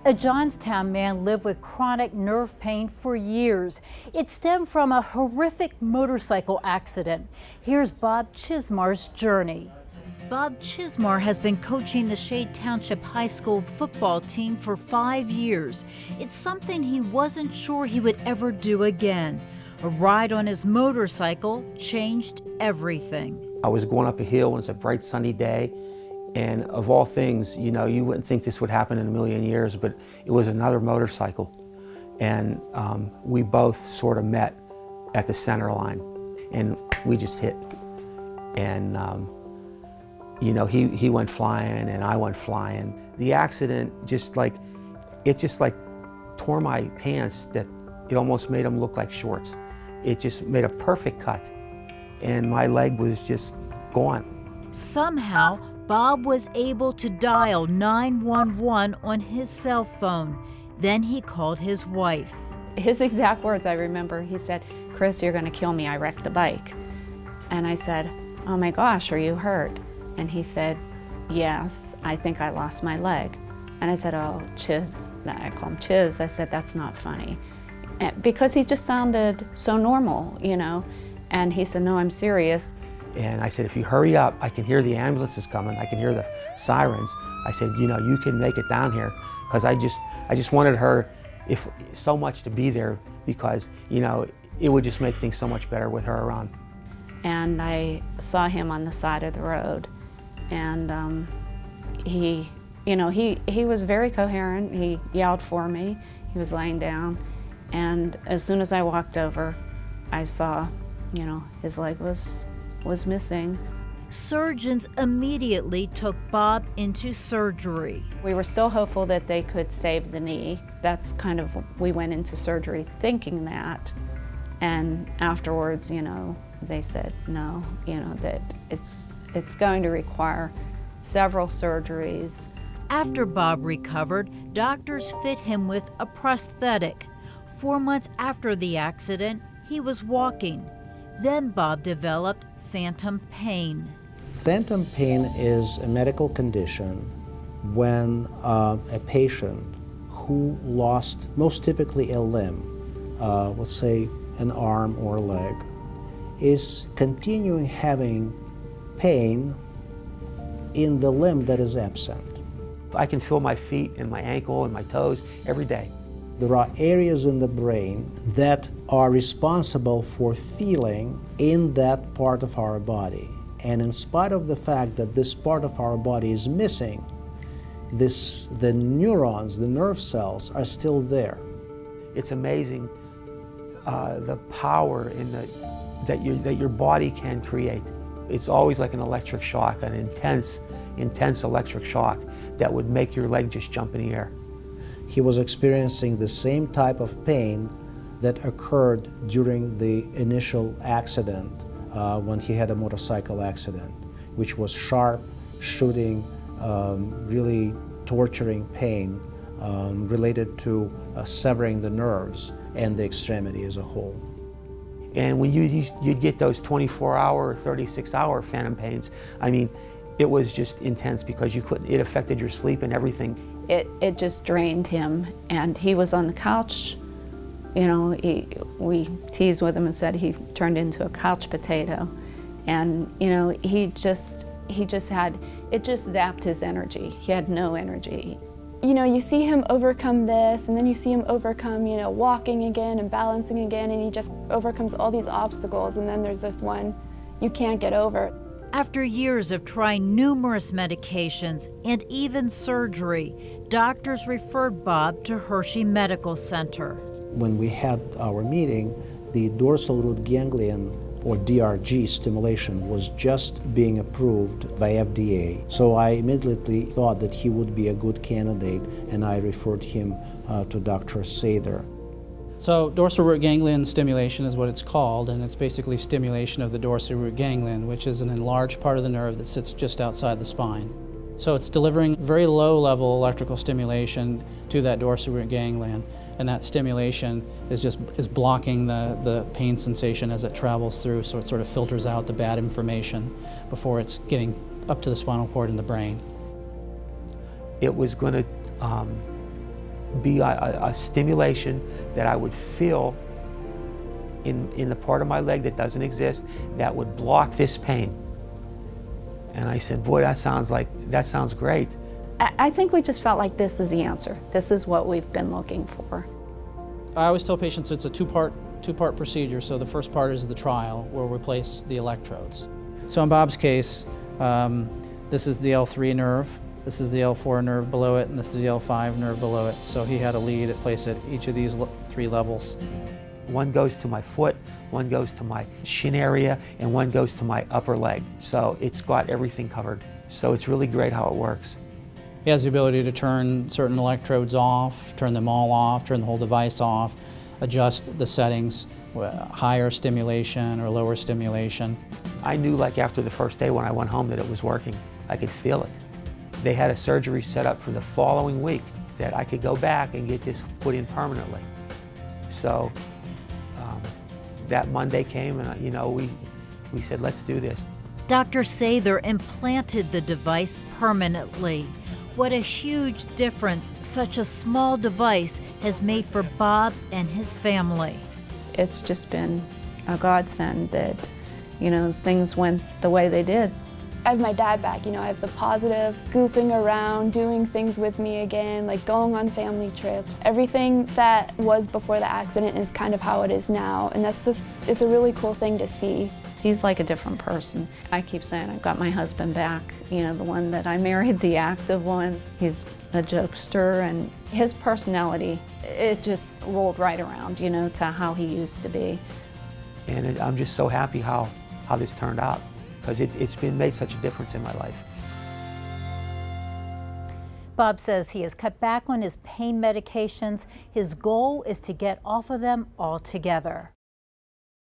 A Johnstown man lived with chronic nerve pain for years. It stemmed from a horrific motorcycle accident. Here's Bob Chizmar'S journey. Bob Chizmar has been coaching the Shade Township High School football team for 5 years. It's something he wasn't sure he would ever do again. A ride on his motorcycle changed everything. I was going up a hill and it's a bright sunny day. And of all things, you know, you wouldn't think this would happen in a million years, but it was another motorcycle. And we both sort of met at the center line and we just hit. And, you know, he went flying and I went flying. The accident it just tore my pants that it almost made them look like shorts. It just made a perfect cut. And my leg was just gone. Somehow, Bob was able to dial 911 on his cell phone. Then he called his wife. His exact words, I remember, he said, "Chris, you're gonna kill me, I wrecked the bike." And I said, "Oh my gosh, are you hurt?" And he said, "Yes, I think I lost my leg." And I said, "Oh, Chiz," I call him Chiz, I said, "That's not funny." Because he just sounded so normal, you know. And he said, "No, I'm serious." And I said, "If you hurry up, I can hear the ambulances coming, I can hear the sirens." I said, "You know, you can make it down here." Because I just wanted her so much to be there because, you know, it would just make things so much better with her around. And I saw him on the side of the road. And he was very coherent. He yelled for me. He was laying down. And as soon as I walked over, I saw, you know, his leg was missing. Surgeons immediately took Bob into surgery. We were still hopeful that they could save the knee. That's kind of, we went into surgery thinking that. And afterwards, you know, they said no, you know, that it's going to require several surgeries. After Bob recovered, doctors fit him with a prosthetic. 4 months after the accident, he was walking. Then Bob developed phantom pain. Phantom pain is a medical condition when a patient who lost, most typically a limb, let's say an arm or a leg, is continuing having pain in the limb that is absent. I can feel my feet and my ankle and my toes every day. There are areas in the brain that are responsible for feeling in that part of our body. And in spite of the fact that this part of our body is missing, the neurons, the nerve cells are still there. It's amazing the power that your body can create. It's always like an electric shock, an intense electric shock that would make your leg just jump in the air. He was experiencing the same type of pain that occurred during the initial accident when he had a motorcycle accident, which was sharp, shooting, really torturing pain related to severing the nerves and the extremity as a whole. And when you'd get those 24-hour or 36-hour phantom pains, I mean, it was just intense because it affected your sleep and everything. It just drained him, and he was on the couch. You know, we teased with him and said he turned into a couch potato. And, you know, it just zapped his energy. He had no energy. You know, you see him overcome this, and then you see him overcome, you know, walking again and balancing again, and he just overcomes all these obstacles, and then there's this one you can't get over. After years of trying numerous medications and even surgery, doctors referred Bob to Hershey Medical Center. When we had our meeting, the dorsal root ganglion, or DRG stimulation, was just being approved by FDA. So I immediately thought that he would be a good candidate, and I referred him to Dr. Sather. So dorsal root ganglion stimulation is what it's called, and it's basically stimulation of the dorsal root ganglion, which is an enlarged part of the nerve that sits just outside the spine. So it's delivering very low-level electrical stimulation to that dorsal root ganglion, and that stimulation is blocking the pain sensation as it travels through, so it sort of filters out the bad information before it's getting up to the spinal cord and the brain. It was going to be a stimulation that I would feel in the part of my leg that doesn't exist that would block this pain. And I said, boy, that sounds great. I think we just felt like this is the answer. This is what we've been looking for. I always tell patients it's a two-part procedure. So the first part is the trial, where we place the electrodes. So in Bob's case, this is the L3 nerve, this is the L4 nerve below it, and this is the L5 nerve below it. So he had a lead at place at each of these 3 levels. One goes to my foot, one goes to my shin area, and one goes to my upper leg. So it's got everything covered. So it's really great how it works. He has the ability to turn certain electrodes off, turn them all off, turn the whole device off, adjust the settings, higher stimulation or lower stimulation. I knew like after the first day when I went home that it was working. I could feel it. They had a surgery set up for the following week that I could go back and get this put in permanently. So that Monday came and we said, let's do this. Doctors say they're implanted the device permanently. What a huge difference such a small device has made for Bob and his family. It's just been a godsend that, things went the way they did. I have my dad back, I have the positive, goofing around, doing things with me again, like going on family trips. Everything that was before the accident is kind of how it is now, and it's a really cool thing to see. He's like a different person. I keep saying I've got my husband back, the one that I married, the active one. He's a jokester, and his personality, it just rolled right around, to how he used to be. And I'm just so happy how this turned out, because it's made such a difference in my life. Bob says he has cut back on his pain medications. His goal is to get off of them altogether.